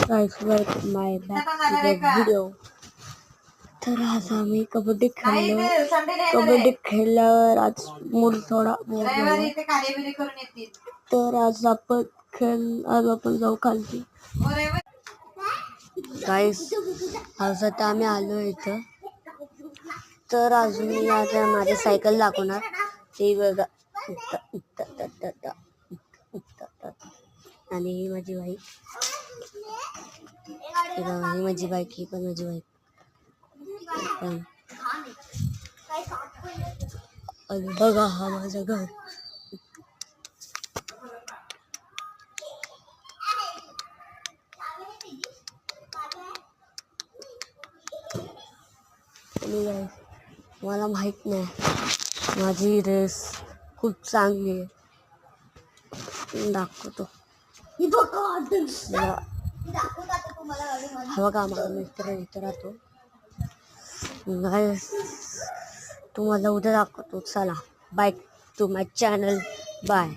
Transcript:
guys, welcome my back to the video. तर आज आम्ही कबड्डी खेळल्यावर आज मूड थोडा बोर झाला. तर आज आपण जाऊ खालती. गाईस आज आता आम्ही आलो इथं. तर अजून मी आता माझी सायकल दाखवणार. ती बघा आणि ही माझी बाईक. ही माझी बाईक, ही पण माझी बाईक. आणि बघा हा माझं घर. आणि मला माहित नाही, माझी रेस खूप चांगली आहे. दाखवतो. हा बघा माझा मित्र इथं राहतो. तुम्हाला उद्या दाखवतो. चला, bye to my channel. Bye.